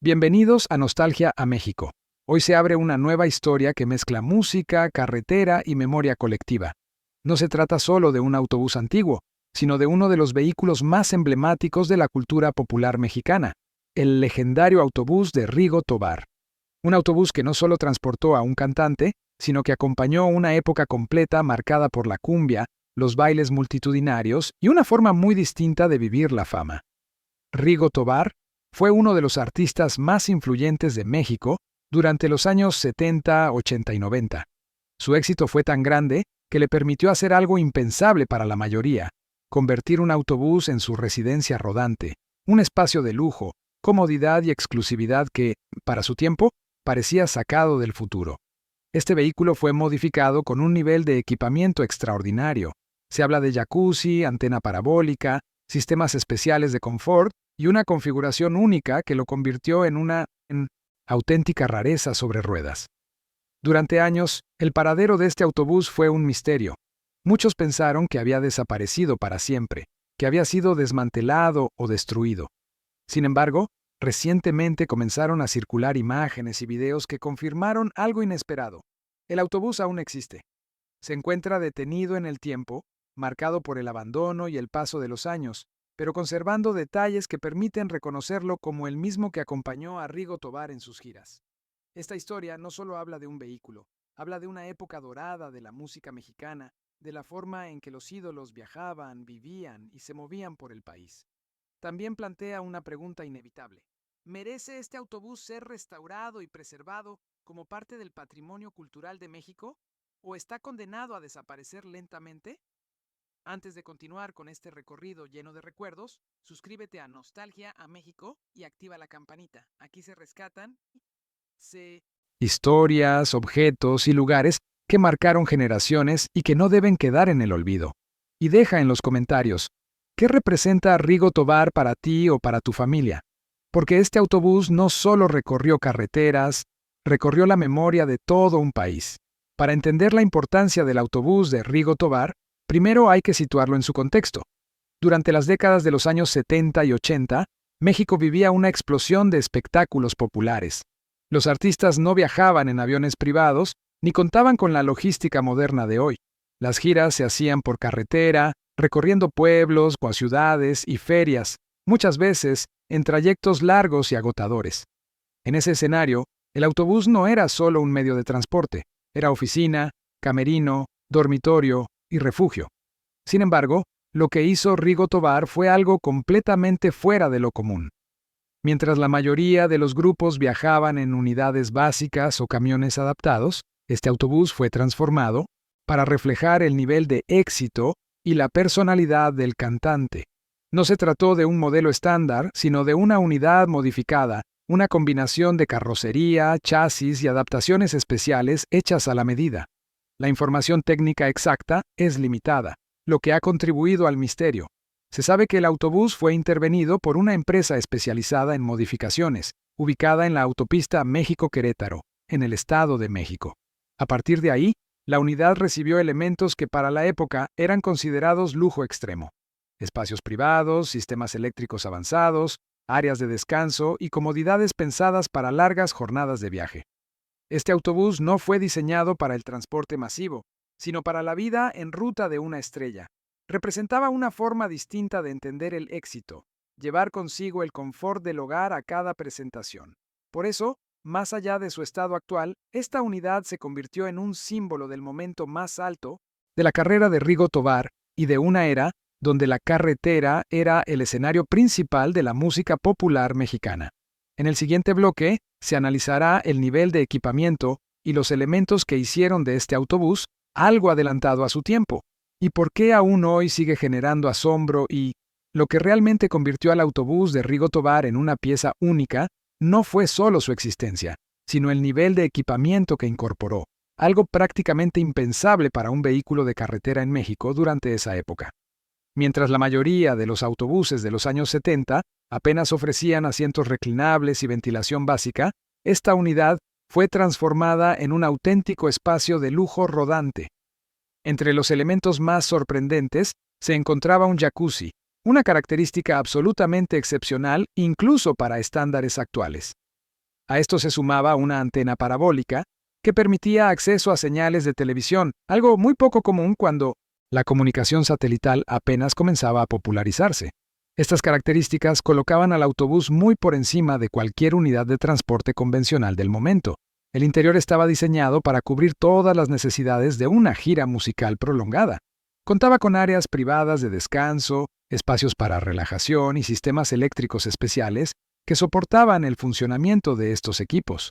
Bienvenidos a Nostalgia a México. Hoy se abre una nueva historia que mezcla música, carretera y memoria colectiva. No se trata solo de un autobús antiguo, sino de uno de los vehículos más emblemáticos de la cultura popular mexicana, el legendario autobús de Rigo Tobar. Un autobús que no solo transportó a un cantante, sino que acompañó una época completa marcada por la cumbia, los bailes multitudinarios y una forma muy distinta de vivir la fama. Rigo Tobar fue uno de los artistas más influyentes de México durante los años 70, 80 y 90. Su éxito fue tan grande que le permitió hacer algo impensable para la mayoría: convertir un autobús en su residencia rodante, un espacio de lujo, comodidad y exclusividad que, para su tiempo, parecía sacado del futuro. Este vehículo fue modificado con un nivel de equipamiento extraordinario. Se habla de jacuzzi, antena parabólica, sistemas especiales de confort y una configuración única que lo convirtió en una auténtica rareza sobre ruedas. Durante años, el paradero de este autobús fue un misterio. Muchos pensaron que había desaparecido para siempre, que había sido desmantelado o destruido. Sin embargo, recientemente comenzaron a circular imágenes y videos que confirmaron algo inesperado. El autobús aún existe. Se encuentra detenido en el tiempo, marcado por el abandono y el paso de los años, pero conservando detalles que permiten reconocerlo como el mismo que acompañó a Rigo Tobar en sus giras. Esta historia no solo habla de un vehículo, habla de una época dorada de la música mexicana, de la forma en que los ídolos viajaban, vivían y se movían por el país. También plantea una pregunta inevitable. ¿Merece este autobús ser restaurado y preservado como parte del patrimonio cultural de México? ¿O está condenado a desaparecer lentamente? Antes de continuar con este recorrido lleno de recuerdos, suscríbete a Nostalgia a México y activa la campanita. Aquí se rescatan historias, objetos y lugares que marcaron generaciones y que no deben quedar en el olvido. Y deja en los comentarios, ¿qué representa Rigo Tobar para ti o para tu familia? Porque este autobús no solo recorrió carreteras, recorrió la memoria de todo un país. Para entender la importancia del autobús de Rigo Tobar, primero hay que situarlo en su contexto. Durante las décadas de los años 70 y 80, México vivía una explosión de espectáculos populares. Los artistas no viajaban en aviones privados ni contaban con la logística moderna de hoy. Las giras se hacían por carretera, recorriendo pueblos, ciudades y ferias, muchas veces en trayectos largos y agotadores. En ese escenario, el autobús no era solo un medio de transporte, era oficina, camerino, dormitorio y refugio. Sin embargo, lo que hizo Rigo Tobar fue algo completamente fuera de lo común. Mientras la mayoría de los grupos viajaban en unidades básicas o camiones adaptados, este autobús fue transformado para reflejar el nivel de éxito y la personalidad del cantante. No se trató de un modelo estándar, sino de una unidad modificada, una combinación de carrocería, chasis y adaptaciones especiales hechas a la medida. La información técnica exacta es limitada, lo que ha contribuido al misterio. Se sabe que el autobús fue intervenido por una empresa especializada en modificaciones, ubicada en la autopista México-Querétaro, en el Estado de México. A partir de ahí, la unidad recibió elementos que para la época eran considerados lujo extremo: espacios privados, sistemas eléctricos avanzados, áreas de descanso y comodidades pensadas para largas jornadas de viaje. Este autobús no fue diseñado para el transporte masivo, sino para la vida en ruta de una estrella. Representaba una forma distinta de entender el éxito, llevar consigo el confort del hogar a cada presentación. Por eso, más allá de su estado actual, esta unidad se convirtió en un símbolo del momento más alto de la carrera de Rigo Tobar y de una era donde la carretera era el escenario principal de la música popular mexicana. En el siguiente bloque, se analizará el nivel de equipamiento y los elementos que hicieron de este autobús algo adelantado a su tiempo, y por qué aún hoy sigue generando asombro y lo que realmente convirtió al autobús de Rigo Tobar en una pieza única no fue solo su existencia, sino el nivel de equipamiento que incorporó, algo prácticamente impensable para un vehículo de carretera en México durante esa época. Mientras la mayoría de los autobuses de los años 70 apenas ofrecían asientos reclinables y ventilación básica, esta unidad fue transformada en un auténtico espacio de lujo rodante. Entre los elementos más sorprendentes se encontraba un jacuzzi, una característica absolutamente excepcional incluso para estándares actuales. A esto se sumaba una antena parabólica que permitía acceso a señales de televisión, algo muy poco común cuando la comunicación satelital apenas comenzaba a popularizarse. Estas características colocaban al autobús muy por encima de cualquier unidad de transporte convencional del momento. El interior estaba diseñado para cubrir todas las necesidades de una gira musical prolongada. Contaba con áreas privadas de descanso, espacios para relajación y sistemas eléctricos especiales que soportaban el funcionamiento de estos equipos.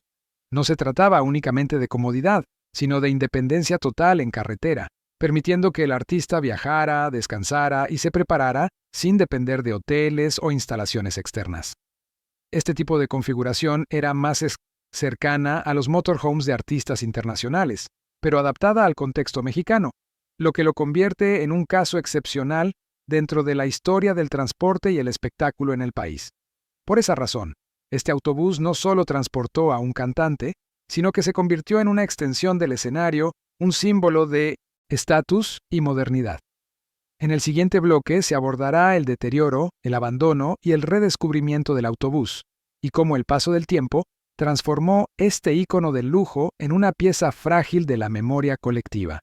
No se trataba únicamente de comodidad, sino de independencia total en carretera, permitiendo que el artista viajara, descansara y se preparara sin depender de hoteles o instalaciones externas. Este tipo de configuración era más cercana a los motorhomes de artistas internacionales, pero adaptada al contexto mexicano, lo que lo convierte en un caso excepcional dentro de la historia del transporte y el espectáculo en el país. Por esa razón, este autobús no solo transportó a un cantante, sino que se convirtió en una extensión del escenario, un símbolo de estatus y modernidad. En el siguiente bloque se abordará el deterioro, el abandono y el redescubrimiento del autobús, y cómo el paso del tiempo transformó este ícono del lujo en una pieza frágil de la memoria colectiva.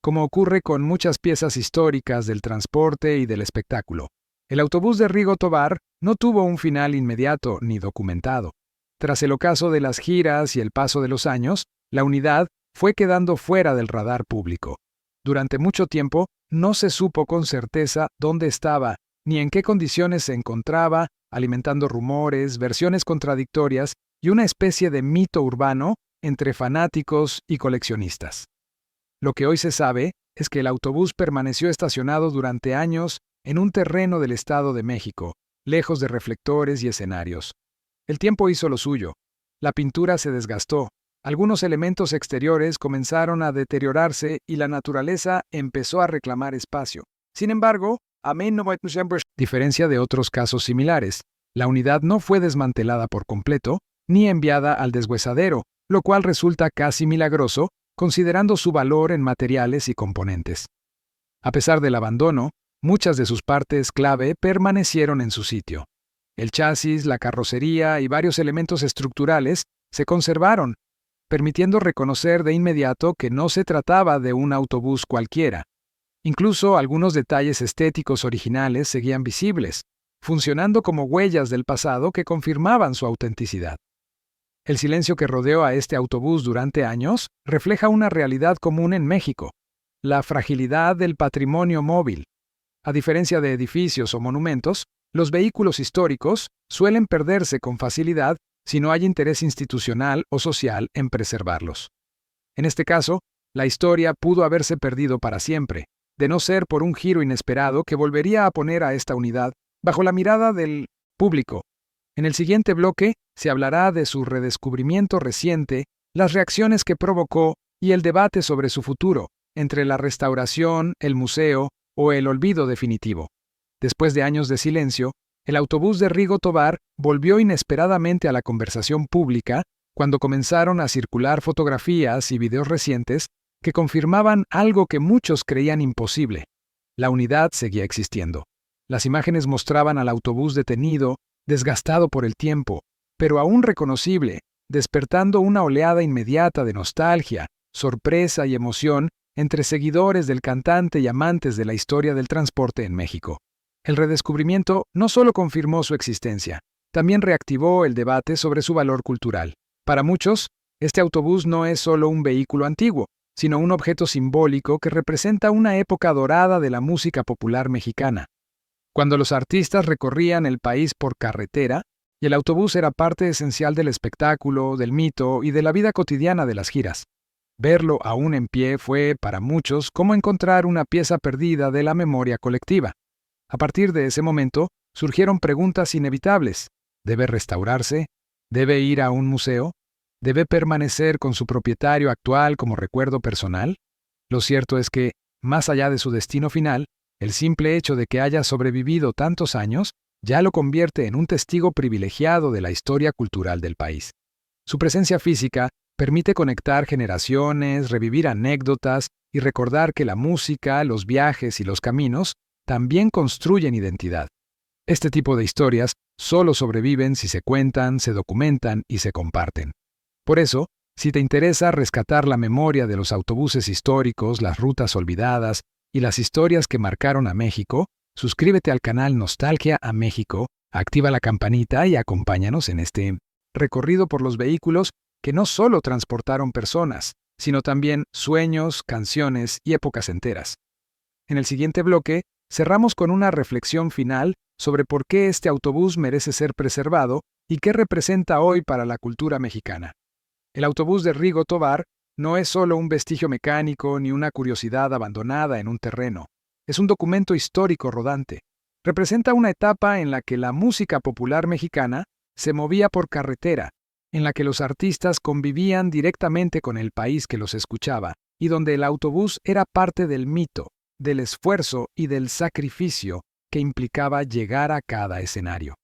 Como ocurre con muchas piezas históricas del transporte y del espectáculo, el autobús de Rigo Tobar no tuvo un final inmediato ni documentado. Tras el ocaso de las giras y el paso de los años, la unidad fue quedando fuera del radar público. Durante mucho tiempo no se supo con certeza dónde estaba ni en qué condiciones se encontraba, alimentando rumores, versiones contradictorias y una especie de mito urbano entre fanáticos y coleccionistas. Lo que hoy se sabe es que el autobús permaneció estacionado durante años en un terreno del Estado de México, lejos de reflectores y escenarios. El tiempo hizo lo suyo. La pintura se desgastó, algunos elementos exteriores comenzaron a deteriorarse y la naturaleza empezó a reclamar espacio. Sin embargo, a diferencia de otros casos similares, la unidad no fue desmantelada por completo ni enviada al deshuesadero, lo cual resulta casi milagroso considerando su valor en materiales y componentes. A pesar del abandono, muchas de sus partes clave permanecieron en su sitio. El chasis, la carrocería y varios elementos estructurales se conservaron, permitiendo reconocer de inmediato que no se trataba de un autobús cualquiera. Incluso algunos detalles estéticos originales seguían visibles, funcionando como huellas del pasado que confirmaban su autenticidad. El silencio que rodeó a este autobús durante años refleja una realidad común en México: la fragilidad del patrimonio móvil. A diferencia de edificios o monumentos, los vehículos históricos suelen perderse con facilidad si no hay interés institucional o social en preservarlos. En este caso, la historia pudo haberse perdido para siempre, de no ser por un giro inesperado que volvería a poner a esta unidad bajo la mirada del público. En el siguiente bloque se hablará de su redescubrimiento reciente, las reacciones que provocó y el debate sobre su futuro, entre la restauración, el museo o el olvido definitivo. Después de años de silencio, el autobús de Rigo Tobar volvió inesperadamente a la conversación pública cuando comenzaron a circular fotografías y videos recientes que confirmaban algo que muchos creían imposible: la unidad seguía existiendo. Las imágenes mostraban al autobús detenido, desgastado por el tiempo, pero aún reconocible, despertando una oleada inmediata de nostalgia, sorpresa y emoción entre seguidores del cantante y amantes de la historia del transporte en México. El redescubrimiento no solo confirmó su existencia, también reactivó el debate sobre su valor cultural. Para muchos, este autobús no es solo un vehículo antiguo, sino un objeto simbólico que representa una época dorada de la música popular mexicana, cuando los artistas recorrían el país por carretera, y el autobús era parte esencial del espectáculo, del mito y de la vida cotidiana de las giras. Verlo aún en pie fue, para muchos, como encontrar una pieza perdida de la memoria colectiva. A partir de ese momento, surgieron preguntas inevitables. ¿Debe restaurarse? ¿Debe ir a un museo? ¿Debe permanecer con su propietario actual como recuerdo personal? Lo cierto es que, más allá de su destino final, el simple hecho de que haya sobrevivido tantos años ya lo convierte en un testigo privilegiado de la historia cultural del país. Su presencia física permite conectar generaciones, revivir anécdotas y recordar que la música, los viajes y los caminos también construyen identidad. Este tipo de historias solo sobreviven si se cuentan, se documentan y se comparten. Por eso, si te interesa rescatar la memoria de los autobuses históricos, las rutas olvidadas y las historias que marcaron a México, suscríbete al canal Nostalgia a México, activa la campanita y acompáñanos en este recorrido por los vehículos que no solo transportaron personas, sino también sueños, canciones y épocas enteras. En el siguiente bloque, cerramos con una reflexión final sobre por qué este autobús merece ser preservado y qué representa hoy para la cultura mexicana. El autobús de Rigo Tobar no es solo un vestigio mecánico ni una curiosidad abandonada en un terreno. Es un documento histórico rodante. Representa una etapa en la que la música popular mexicana se movía por carretera, en la que los artistas convivían directamente con el país que los escuchaba, y donde el autobús era parte del mito, del esfuerzo y del sacrificio que implicaba llegar a cada escenario.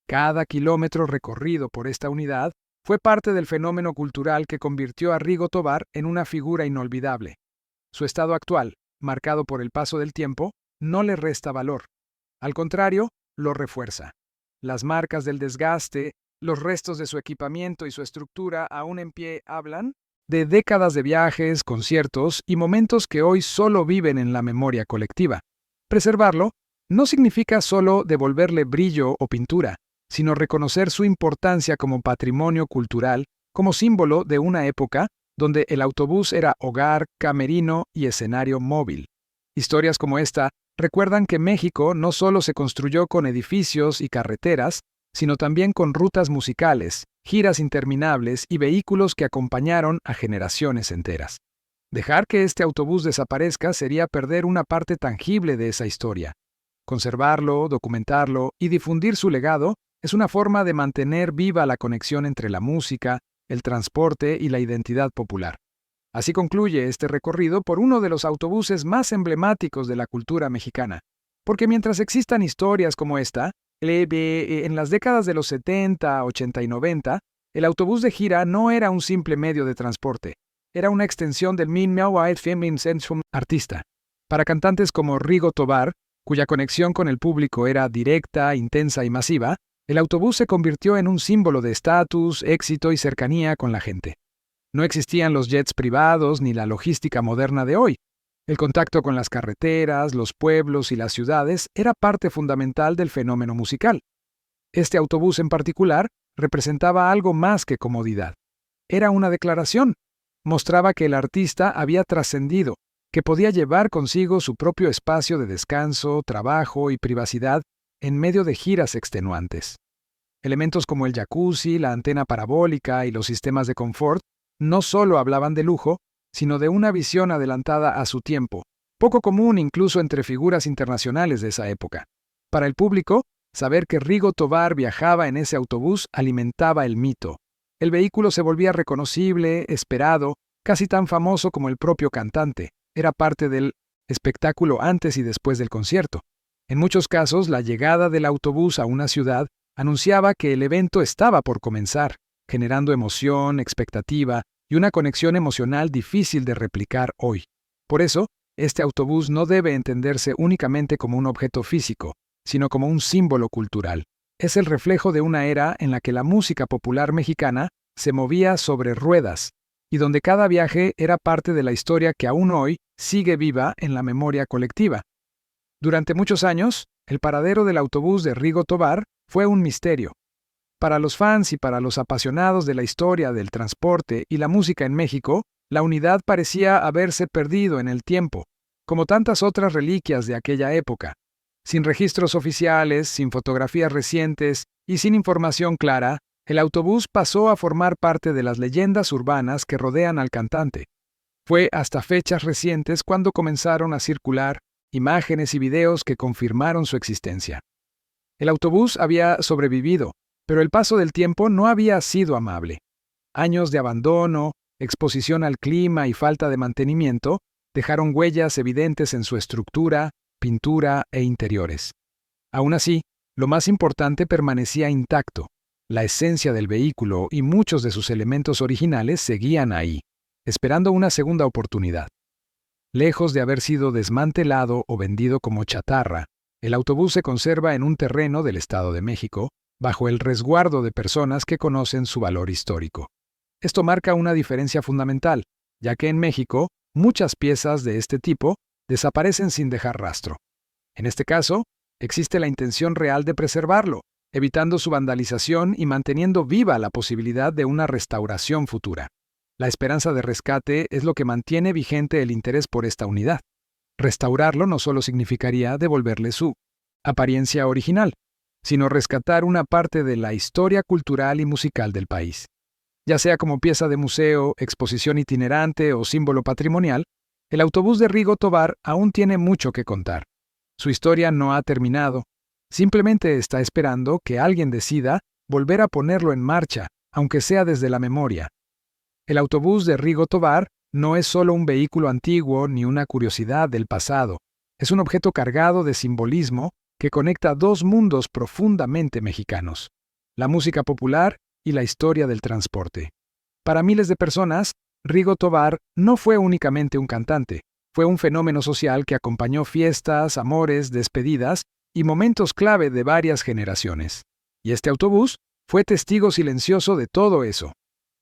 Cada kilómetro recorrido por esta unidad fue parte del fenómeno cultural que convirtió a Rigo Tobar en una figura inolvidable. Su estado actual, marcado por el paso del tiempo, no le resta valor. Al contrario, lo refuerza. Las marcas del desgaste, los restos de su equipamiento y su estructura aún en pie hablan de décadas de viajes, conciertos y momentos que hoy solo viven en la memoria colectiva. Preservarlo no significa solo devolverle brillo o pintura, sino reconocer su importancia como patrimonio cultural, como símbolo de una época donde el autobús era hogar, camerino y escenario móvil. Historias como esta recuerdan que México no solo se construyó con edificios y carreteras, sino también con rutas musicales, giras interminables y vehículos que acompañaron a generaciones enteras. Dejar que este autobús desaparezca sería perder una parte tangible de esa historia. Conservarlo, documentarlo y difundir su legado es una forma de mantener viva la conexión entre la música, el transporte y la identidad popular. Así concluye este recorrido por uno de los autobuses más emblemáticos de la cultura mexicana. Porque mientras existan historias como esta, en las décadas de los 70, 80 y 90, el autobús de gira no era un simple medio de transporte. Era una extensión del artista. Para cantantes como Rigo Tobar, cuya conexión con el público era directa, intensa y masiva, el autobús se convirtió en un símbolo de estatus, éxito y cercanía con la gente. No existían los jets privados ni la logística moderna de hoy. El contacto con las carreteras, los pueblos y las ciudades era parte fundamental del fenómeno musical. Este autobús en particular representaba algo más que comodidad. Era una declaración. Mostraba que el artista había trascendido, que podía llevar consigo su propio espacio de descanso, trabajo y privacidad en medio de giras extenuantes. Elementos como el jacuzzi, la antena parabólica y los sistemas de confort no solo hablaban de lujo, sino de una visión adelantada a su tiempo, poco común incluso entre figuras internacionales de esa época. Para el público, saber que Rigo Tobar viajaba en ese autobús alimentaba el mito. El vehículo se volvía reconocible, esperado, casi tan famoso como el propio cantante. Era parte del espectáculo antes y después del concierto. En muchos casos, la llegada del autobús a una ciudad anunciaba que el evento estaba por comenzar, generando emoción, expectativa y una conexión emocional difícil de replicar hoy. Por eso, este autobús no debe entenderse únicamente como un objeto físico, sino como un símbolo cultural. Es el reflejo de una era en la que la música popular mexicana se movía sobre ruedas y donde cada viaje era parte de la historia que aún hoy sigue viva en la memoria colectiva. Durante muchos años, el paradero del autobús de Rigo Tobar fue un misterio. Para los fans y para los apasionados de la historia del transporte y la música en México, la unidad parecía haberse perdido en el tiempo, como tantas otras reliquias de aquella época. Sin registros oficiales, sin fotografías recientes y sin información clara, el autobús pasó a formar parte de las leyendas urbanas que rodean al cantante. Fue hasta fechas recientes cuando comenzaron a circular imágenes y videos que confirmaron su existencia. El autobús había sobrevivido, pero el paso del tiempo no había sido amable. Años de abandono, exposición al clima y falta de mantenimiento dejaron huellas evidentes en su estructura, pintura e interiores. Aún así, lo más importante permanecía intacto. La esencia del vehículo y muchos de sus elementos originales seguían ahí, esperando una segunda oportunidad. Lejos de haber sido desmantelado o vendido como chatarra, El autobús se conserva en un terreno del Estado de México, bajo el resguardo de personas que conocen su valor histórico. Esto marca una diferencia fundamental, ya que en México muchas piezas de este tipo desaparecen sin dejar rastro. En este caso, existe la intención real de preservarlo, evitando su vandalización y manteniendo viva la posibilidad de una restauración futura. La esperanza de rescate es lo que mantiene vigente el interés por esta unidad. Restaurarlo no solo significaría devolverle su apariencia original, sino rescatar una parte de la historia cultural y musical del país. Ya sea como pieza de museo, exposición itinerante o símbolo patrimonial, el autobús de Rigo Tobar aún tiene mucho que contar. Su historia no ha terminado, simplemente está esperando que alguien decida volver a ponerlo en marcha, aunque sea desde la memoria. El autobús de Rigo Tobar no es solo un vehículo antiguo ni una curiosidad del pasado, es un objeto cargado de simbolismo que conecta dos mundos profundamente mexicanos: la música popular y la historia del transporte. Para miles de personas, Rigo Tobar no fue únicamente un cantante, fue un fenómeno social que acompañó fiestas, amores, despedidas y momentos clave de varias generaciones. Y este autobús fue testigo silencioso de todo eso.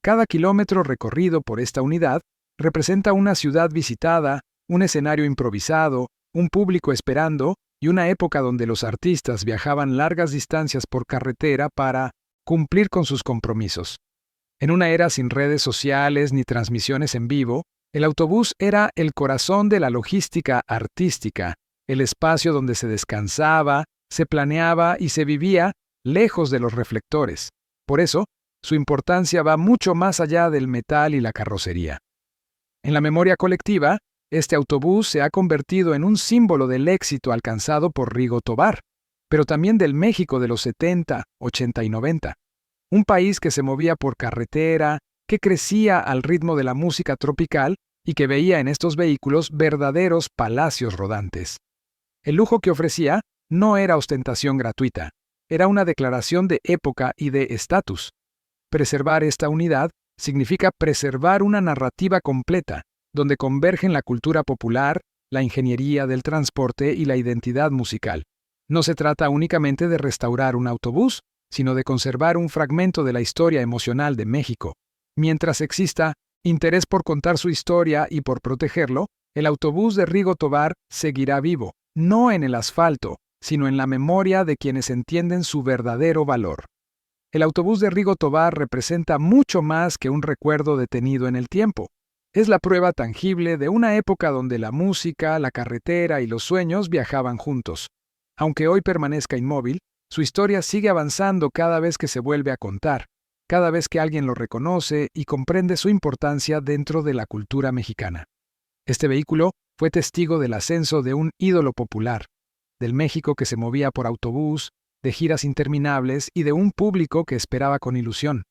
Cada kilómetro recorrido por esta unidad representa una ciudad visitada, un escenario improvisado, un público esperando y una época donde los artistas viajaban largas distancias por carretera para cumplir con sus compromisos. En una era sin redes sociales ni transmisiones en vivo, el autobús era el corazón de la logística artística, el espacio donde se descansaba, se planeaba y se vivía lejos de los reflectores. Por eso, su importancia va mucho más allá del metal y la carrocería. En la memoria colectiva, este autobús se ha convertido en un símbolo del éxito alcanzado por Rigo Tobar, pero también del México de los 70, 80 y 90. Un país que se movía por carretera, que crecía al ritmo de la música tropical y que veía en estos vehículos verdaderos palacios rodantes. El lujo que ofrecía no era ostentación gratuita, era una declaración de época y de estatus. Preservar esta unidad significa preservar una narrativa completa, donde convergen la cultura popular, la ingeniería del transporte y la identidad musical. No se trata únicamente de restaurar un autobús, sino de conservar un fragmento de la historia emocional de México. Mientras exista interés por contar su historia y por protegerlo, el autobús de Rigo Tobar seguirá vivo, no en el asfalto, sino en la memoria de quienes entienden su verdadero valor. El autobús de Rigo Tobar representa mucho más que un recuerdo detenido en el tiempo. Es la prueba tangible de una época donde la música, la carretera y los sueños viajaban juntos. Aunque hoy permanezca inmóvil, su historia sigue avanzando cada vez que se vuelve a contar, cada vez que alguien lo reconoce y comprende su importancia dentro de la cultura mexicana. Este vehículo fue testigo del ascenso de un ídolo popular, del México que se movía por autobús, de giras interminables y de un público que esperaba con ilusión.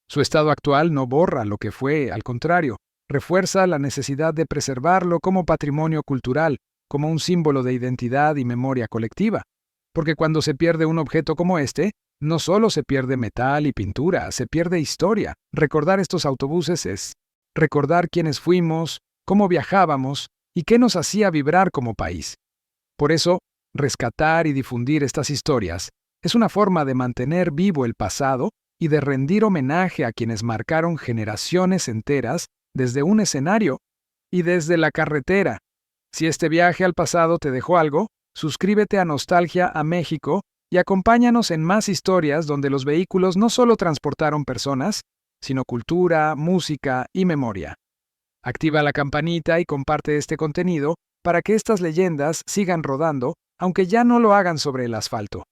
Su estado actual no borra lo que fue, al contrario, refuerza la necesidad de preservarlo como patrimonio cultural, como un símbolo de identidad y memoria colectiva. Porque cuando se pierde un objeto como este, no solo se pierde metal y pintura, se pierde historia. Recordar estos autobuses es recordar quiénes fuimos, cómo viajábamos y qué nos hacía vibrar como país. Por eso, rescatar y difundir estas historias es una forma de mantener vivo el pasado y de rendir homenaje a quienes marcaron generaciones enteras desde un escenario y desde la carretera. Si este viaje al pasado te dejó algo, suscríbete a Nostalgia a México y acompáñanos en más historias donde los vehículos no solo transportaron personas, sino cultura, música y memoria. Activa la campanita y comparte este contenido para que estas leyendas sigan rodando, aunque ya no lo hagan sobre el asfalto.